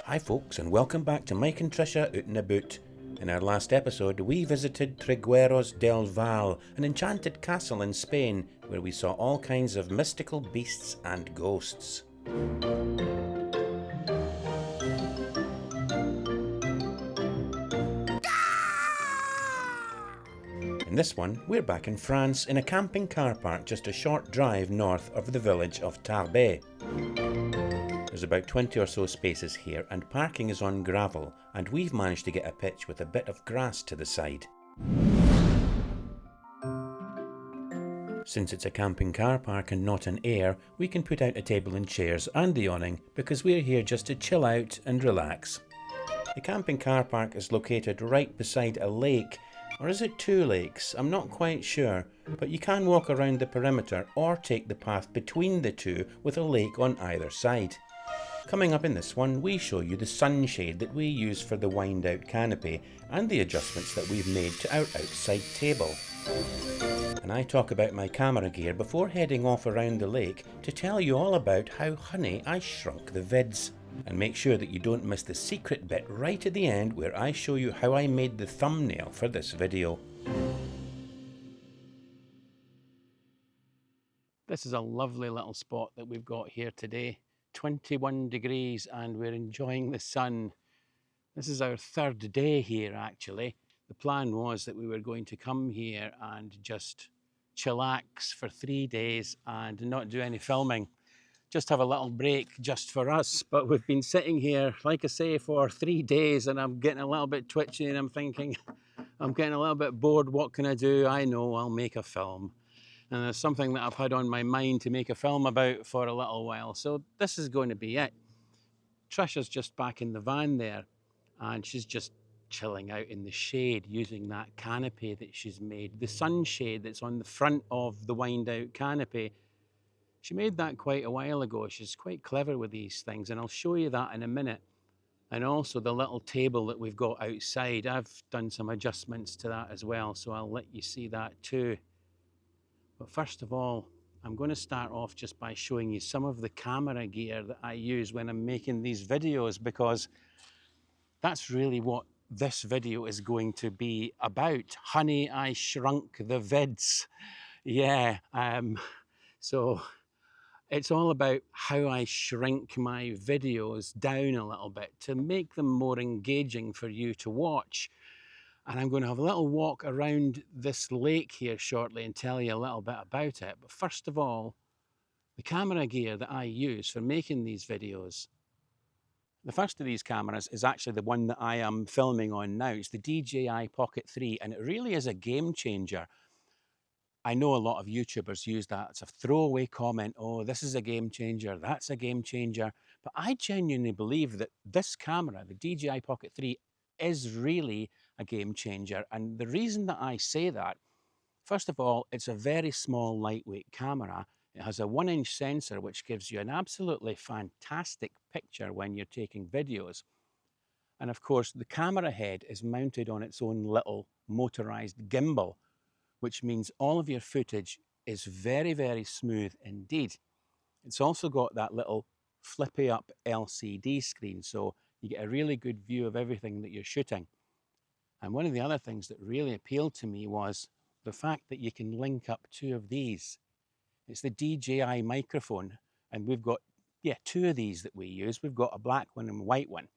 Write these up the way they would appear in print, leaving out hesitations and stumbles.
Hi folks, and welcome back to Mike and Trisha Out and About. In our last episode, we visited Trigueros del Val, an enchanted castle in Spain, where we saw all kinds of mystical beasts and ghosts. In this one, we're back in France in a camping car park just a short drive north of the village of Tarbes. There's about 20 or so spaces here, and parking is on gravel, and we've managed to get a pitch with a bit of grass to the side. Since it's a camping car park and not an air, we can put out a table and chairs and the awning because we're here just to chill out and relax. The camping car park is located right beside a lake, or is it two lakes? I'm not quite sure, but you can walk around the perimeter or take the path between the two with a lake on either side. Coming up in this one, we show you the sunshade that we use for the wind-out canopy and the adjustments that we've made to our outside table. And I talk about my camera gear before heading off around the lake to tell you all about how honey I shrunk the vids. And make sure that you don't miss the secret bit right at the end where I show you how I made the thumbnail for this video. This is a lovely little spot that we've got here today. 21 degrees and we're enjoying the sun. This is our third day here actually. The plan was that we were going to come here and just chillax for 3 days and not do any filming. Just have a little break just for us. But we've been sitting here, like I say, for 3 days and I'm getting a little bit twitchy and I'm thinking, I'm getting a little bit bored. What can I do? I know, I'll make a film. And there's something that I've had on my mind to make a film about for a little while. So this is going to be it. Trisha's just back in the van there and she's just chilling out in the shade using that canopy that she's made. The sunshade that's on the front of the wind out canopy. She made that quite a while ago. She's quite clever with these things and I'll show you that in a minute. And also the little table that we've got outside. I've done some adjustments to that as well, so I'll let you see that too. But first of all, I'm going to start off just by showing you some of the camera gear that I use when I'm making these videos, because that's really what this video is going to be about. Honey, I shrunk the vids. Yeah, so it's all about how I shrink my videos down a little bit to make them more engaging for you to watch. And I'm going to have a little walk around this lake here shortly and tell you a little bit about it. But first of all, the camera gear that I use for making these videos. The first of these cameras is actually the one that I am filming on now. It's the DJI Pocket 3, and it really is a game changer. I know a lot of YouTubers use that. It's a throwaway comment. Oh, this is a game changer. That's a game changer. But I genuinely believe that this camera, the DJI Pocket 3, is really a game changer. And the reason that I say that, first of all, it's a very small, lightweight camera. It has a 1-inch sensor, which gives you an absolutely fantastic picture when you're taking videos. And of course, the camera head is mounted on its own little motorized gimbal, which means all of your footage is very, very smooth indeed. It's also got that little flippy up LCD screen, so you get a really good view of everything that you're shooting. And one of the other things that really appealed to me was the fact that you can link up two of these. It's the DJI microphone, and we've got, two of these that we use. We've got a black one and a white one.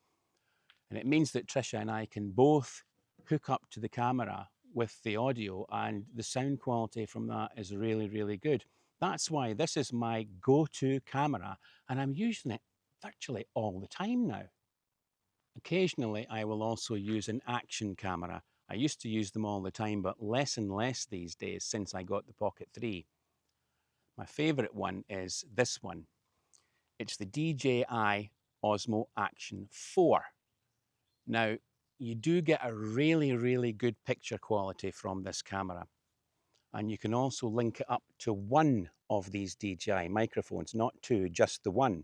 And it means that Trisha and I can both hook up to the camera with the audio, and the sound quality from that is really, really good. That's why this is my go-to camera, and I'm using it virtually all the time now. Occasionally, I will also use an action camera. I used to use them all the time, but less and less these days since I got the Pocket 3. My favorite one is this one. It's the DJI Osmo Action 4. Now, you do get a really, really good picture quality from this camera. And you can also link it up to one of these DJI microphones, not two, just the one.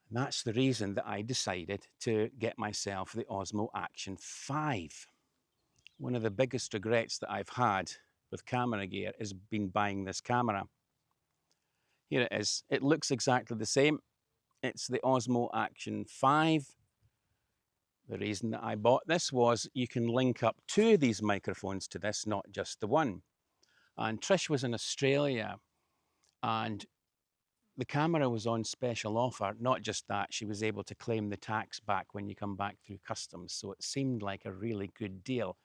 And that's the reason that I decided to get myself the Osmo Action 5. One of the biggest regrets that I've had with camera gear has been buying this camera. Here it is. It looks exactly the same. It's the Osmo Action 5. The reason that I bought this was you can link up two of these microphones to this, not just the one. And Trish was in Australia, and the camera was on special offer. Not just that, she was able to claim the tax back when you come back through customs. So it seemed like a really good deal.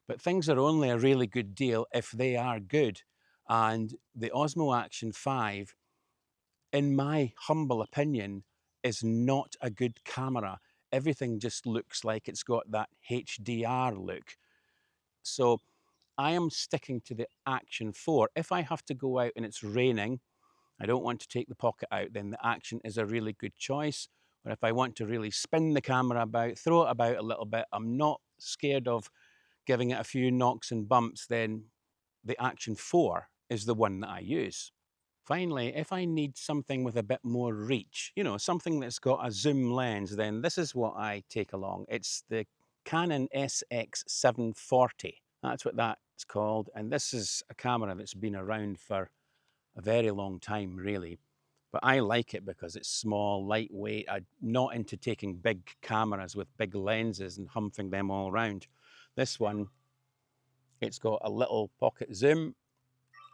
But things are only a really good deal if they are good. And the Osmo Action 5, in my humble opinion, is not a good camera. Everything just looks like it's got that HDR look. So I am sticking to the Action 4. If I have to go out and it's raining, I don't want to take the pocket out, then the Action is a really good choice. Or if I want to really spin the camera about, throw it about a little bit, I'm not scared of giving it a few knocks and bumps, then the Action 4 is the one that I use. Finally, if I need something with a bit more reach, you know, something that's got a zoom lens, then this is what I take along. It's the Canon SX740. That's what that's called. And this is a camera that's been around for a very long time, really. But I like it because it's small, lightweight. I'm not into taking big cameras with big lenses and humping them all around. This one, it's got a little pocket zoom,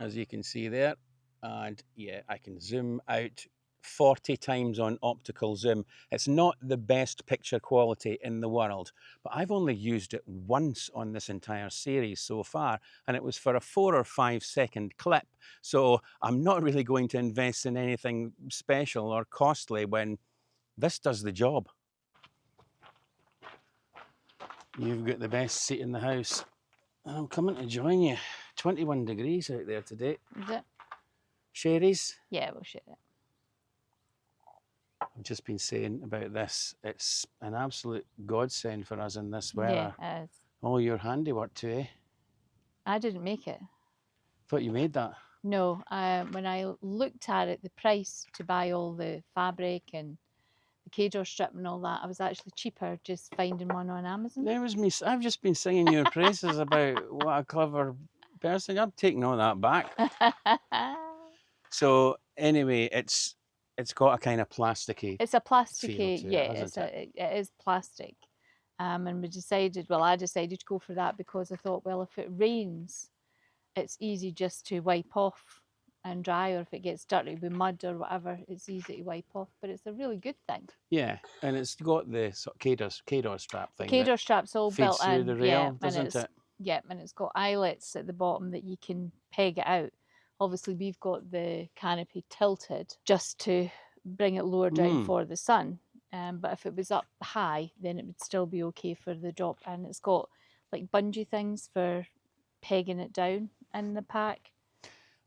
as you can see there. And yeah, I can zoom out 40 times on optical zoom. It's not the best picture quality in the world, but I've only used it once on this entire series so far, and it was for a 4 or 5 second clip. So I'm not really going to invest in anything special or costly when this does the job. You've got the best seat in the house. I'm coming to join you. 21 degrees out there today. Is it? Sherry's? Yeah, we'll share it. I've just been saying about this. It's an absolute godsend for us in this weather. Yeah, it is. All your handiwork too, eh? I didn't make it. Thought you made that. No, when I looked at it, the price to buy all the fabric and the Cador strip and all that, I was actually cheaper just finding one on Amazon. There was me. I've just been singing your praises about what a clever person. I'm taking all that back. So anyway, it's got a kind of plasticky. It's a plasticky, feel to yeah, it, isn't it? it is plastic. And we decided, well, I decided to go for that because I thought, well, if it rains, it's easy just to wipe off and dry, or if it gets dirty with mud or whatever, it's easy to wipe off. But it's a really good thing. Yeah, and it's got the sort of Cador strap The thing. Cador strap's all feeds built through in, the yeah, rail, doesn't it? Yeah, and it's got eyelets at the bottom that you can peg it out. Obviously, we've got the canopy tilted just to bring it lower down for the sun. But if it was up high, then it would still be okay for the drop. And it's got like bungee things for pegging it down in the pack.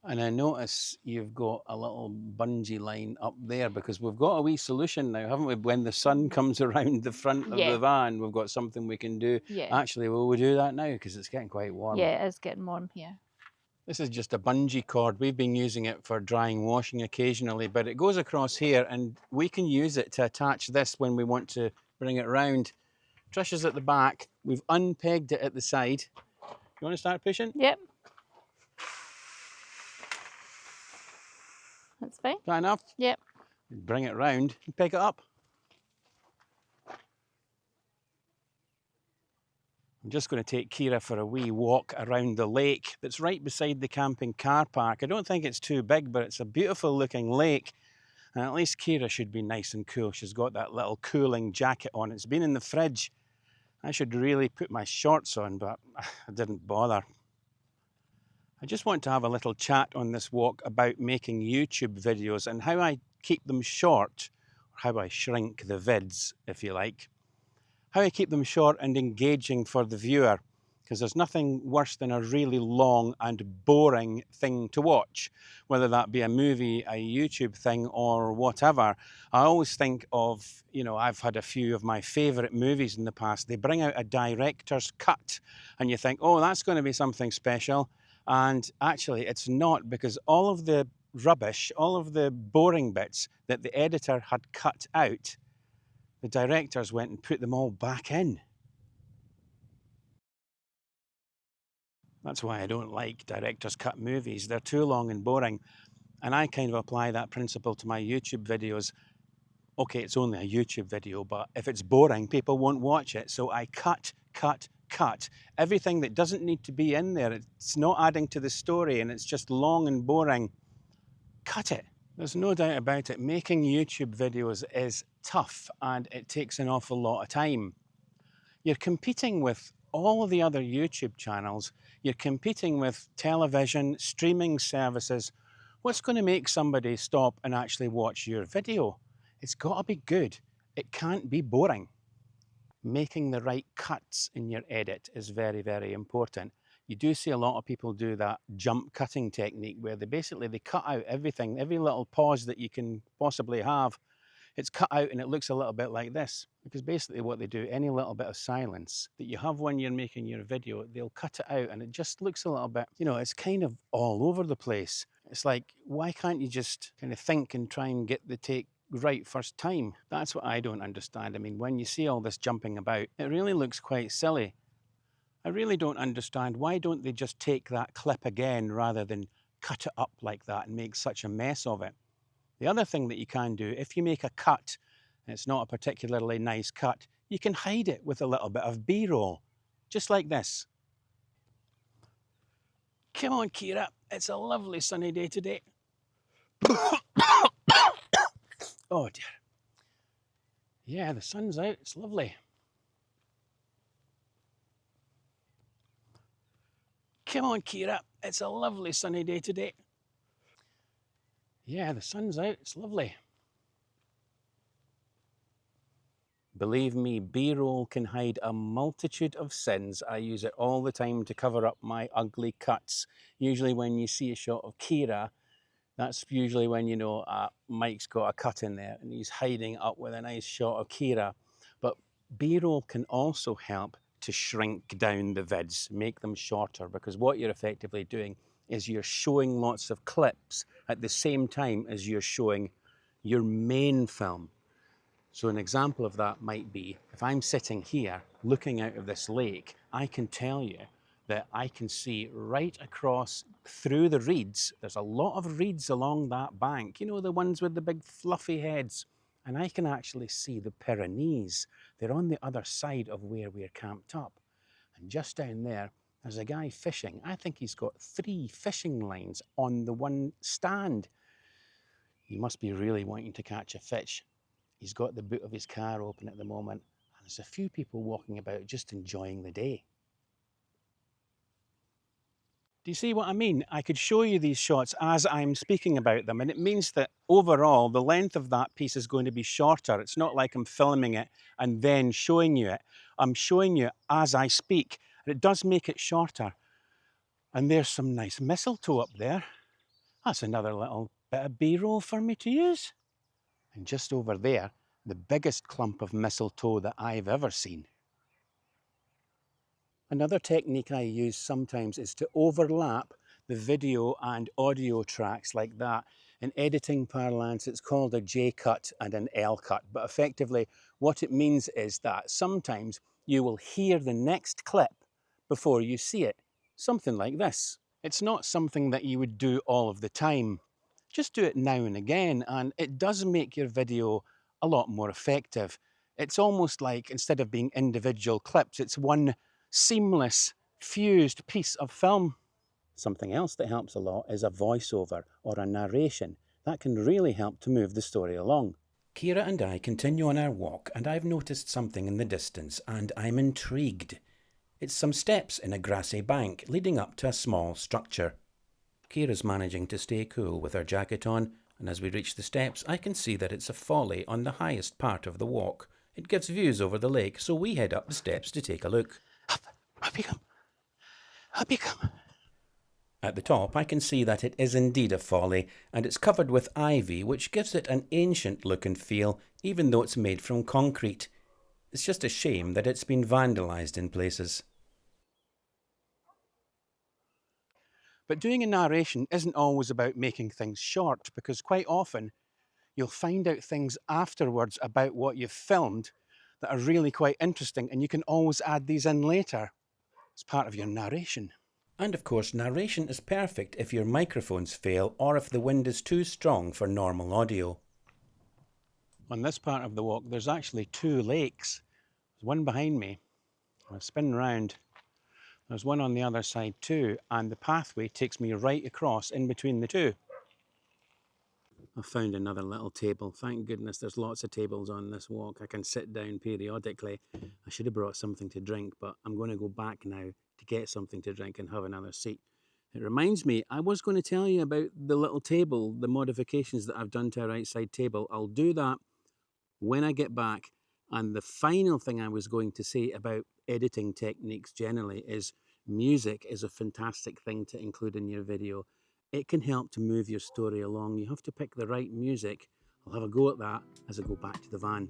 And I notice you've got a little bungee line up there because we've got a wee solution now, haven't we? When the sun comes around the front of Yeah. the van, we've got something we can do. Yeah. Actually, will we do that now? Because it's getting quite warm. Yeah, it is getting warm here. This is just a bungee cord. We've been using it for drying washing occasionally, but it goes across here and we can use it to attach this when we want to bring it round. Trish is at the back. We've unpegged it at the side. You want to start pushing? Yep. That's fine. Is that enough? Yep. Bring it round and peg it up. I'm just going to take Kira for a wee walk around the lake that's right beside the camping car park. I don't think it's too big, but it's a beautiful looking lake. And at least Kira should be nice and cool. She's got that little cooling jacket on. It's been in the fridge. I should really put my shorts on, but I didn't bother. I just want to have a little chat on this walk about making YouTube videos and how I keep them short, or how I shrink the vids, if you like. How I keep them short and engaging for the viewer, because there's nothing worse than a really long and boring thing to watch, whether that be a movie, a YouTube thing, or whatever. I always think of, you know, I've had a few of my favourite movies in the past. They bring out a director's cut, and you think, oh, that's going to be something special. And actually, it's not, because all of the rubbish, all of the boring bits that the editor had cut out, the directors went and put them all back in. That's why I don't like director's cut movies. They're too long and boring. And I kind of apply that principle to my YouTube videos. Okay, it's only a YouTube video, but if it's boring, people won't watch it. So I cut, cut, cut. Everything that doesn't need to be in there, it's not adding to the story and it's just long and boring. Cut it. There's no doubt about it. Making YouTube videos is tough and it takes an awful lot of time. You're competing with all of the other YouTube channels. You're competing with television, streaming services. What's going to make somebody stop and actually watch your video? It's got to be good. It can't be boring. Making the right cuts in your edit is very, very important. You do see a lot of people do that jump cutting technique where they cut out everything, every little pause that you can possibly have. It's cut out and it looks a little bit like this, because basically what they do, any little bit of silence that you have when you're making your video, they'll cut it out and it just looks a little bit, you know, it's kind of all over the place. It's like, why can't you just kind of think and try and get the take right first time? That's what I don't understand. I mean, when you see all this jumping about, it really looks quite silly. I really don't understand, why don't they just take that clip again rather than cut it up like that and make such a mess of it? The other thing that you can do, if you make a cut and it's not a particularly nice cut, you can hide it with a little bit of B-roll, just like this. Come on, Kira, it's a lovely sunny day today. Oh dear. Yeah, the sun's out, it's lovely. Come on, Kira, it's a lovely sunny day today. Yeah, the sun's out, it's lovely. Believe me, B-roll can hide a multitude of sins. I use it all the time to cover up my ugly cuts. Usually when you see a shot of Kira, that's usually when you know Mike's got a cut in there and he's hiding up with a nice shot of Kira. But B-roll can also help to shrink down the vids, make them shorter, because what you're effectively doing is you're showing lots of clips at the same time as you're showing your main film. So an example of that might be, if I'm sitting here looking out of this lake, I can tell you that I can see right across through the reeds. There's a lot of reeds along that bank, you know, the ones with the big fluffy heads. And I can actually see the Pyrenees. They're on the other side of where we're camped up. And just down there, there's a guy fishing. I think he's got 3 fishing lines on the one stand. He must be really wanting to catch a fish. He's got the boot of his car open at the moment, and there's a few people walking about just enjoying the day. Do you see what I mean? I could show you these shots as I'm speaking about them, and it means that overall the length of that piece is going to be shorter. It's not like I'm filming it and then showing you it. I'm showing you as I speak, and it does make it shorter. And there's some nice mistletoe up there. That's another little bit of B-roll for me to use. And just over there, the biggest clump of mistletoe that I've ever seen. Another technique I use sometimes is to overlap the video and audio tracks like that. In editing parlance, it's called a J cut and an L cut, but effectively what it means is that sometimes you will hear the next clip before you see it. Something like this. It's not something that you would do all of the time. Just do it now and again, and it does make your video a lot more effective. It's almost like, instead of being individual clips, it's one seamless, fused piece of film. Something else that helps a lot is a voiceover or a narration. That can really help to move the story along. Kira and I continue on our walk, and I've noticed something in the distance, and I'm intrigued. It's some steps in a grassy bank leading up to a small structure. Kira's managing to stay cool with her jacket on, and as we reach the steps, I can see that it's a folly on the highest part of the walk. It gives views over the lake, so we head up the steps to take a look. Up you come. Up you come. At the top, I can see that it is indeed a folly, and it's covered with ivy, which gives it an ancient look and feel, even though it's made from concrete. It's just a shame that it's been vandalised in places. But doing a narration isn't always about making things short, because quite often you'll find out things afterwards about what you've filmed that are really quite interesting, and you can always add these in later as part of your narration. And of course, narration is perfect if your microphones fail or if the wind is too strong for normal audio. On this part of the walk, there's actually two lakes. There's one behind me. I'll spin round. There's one on the other side too, and the pathway takes me right across in between the two. I've found another little table. Thank goodness there's lots of tables on this walk. I can sit down periodically. I should have brought something to drink, but I'm going to go back now to get something to drink and have another seat. It reminds me, I was going to tell you about the little table, the modifications that I've done to our outside table. I'll do that when I get back. And the final thing I was going to say about editing techniques generally is music is a fantastic thing to include in your video. It can help to move your story along. You have to pick the right music. I'll have a go at that as I go back to the van.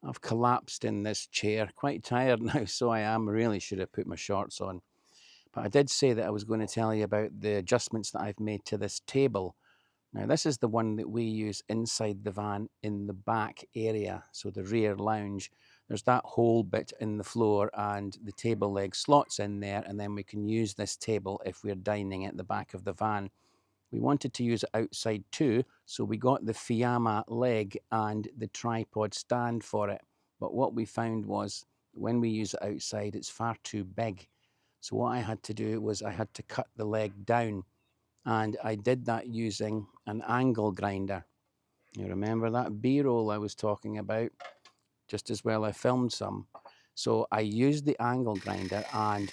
I've collapsed in this chair, quite tired now, so I am. Really should have put my shorts on. But I did say that I was going to tell you about the adjustments that I've made to this table. Now, this is the one that we use inside the van in the back area, so the rear lounge. There's that hole bit in the floor and the table leg slots in there, and then we can use this table if we're dining at the back of the van. We wanted to use it outside too, so we got the Fiamma leg and the tripod stand for it. But what we found was when we use it outside, it's far too big. So what I had to do was I had to cut the leg down, and I did that using an angle grinder. You remember that BRoll I was talking about? Just as well I filmed some. So I used the angle grinder and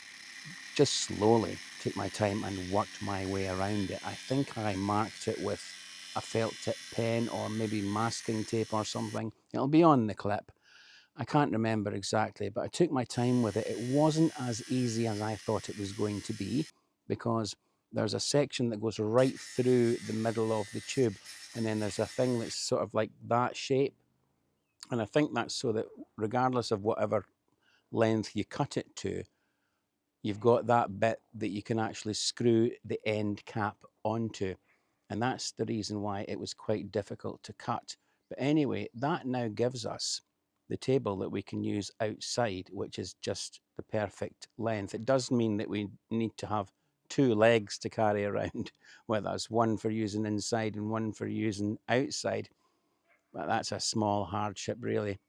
just slowly took my time and worked my way around it. I think I marked it with a felt tip pen or maybe masking tape or something. It'll be on the clip. I can't remember exactly, but I took my time with it. It wasn't as easy as I thought it was going to be, because there's a section that goes right through the middle of the tube, and then there's a thing that's sort of like that shape. And I think that's so that regardless of whatever length you cut it to, you've got that bit that you can actually screw the end cap onto. And that's the reason why it was quite difficult to cut. But anyway, that now gives us the table that we can use outside, which is just the perfect length. It does mean that we need to have two legs to carry around with us, one for using inside and one for using outside. But that's a small hardship, really.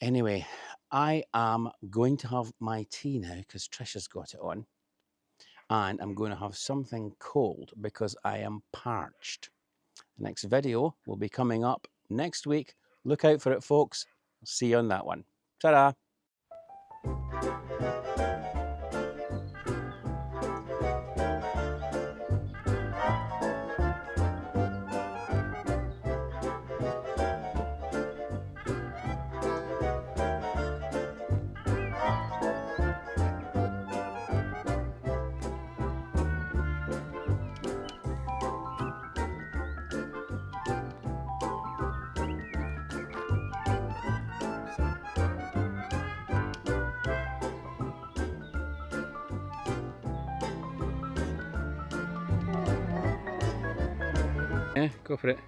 Anyway, I am going to have my tea now because Trisha's got it on. And I'm going to have something cold because I am parched. The next video will be coming up next week. Look out for it, folks. See you on that one. Ta-da! Yeah, go for it.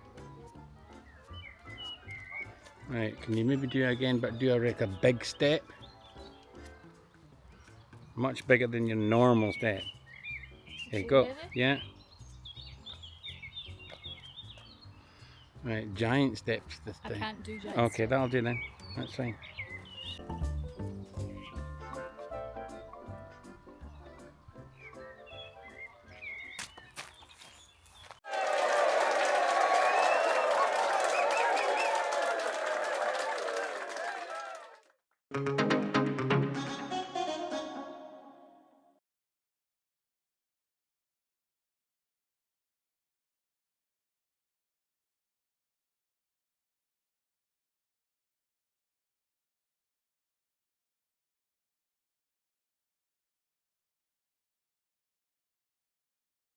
Right, can you maybe do it again, but do like a big step? Much bigger than your normal step. Okay, go. Yeah. Right, giant steps this time. I can't do giant Okay, steps. that'll do then. That's fine.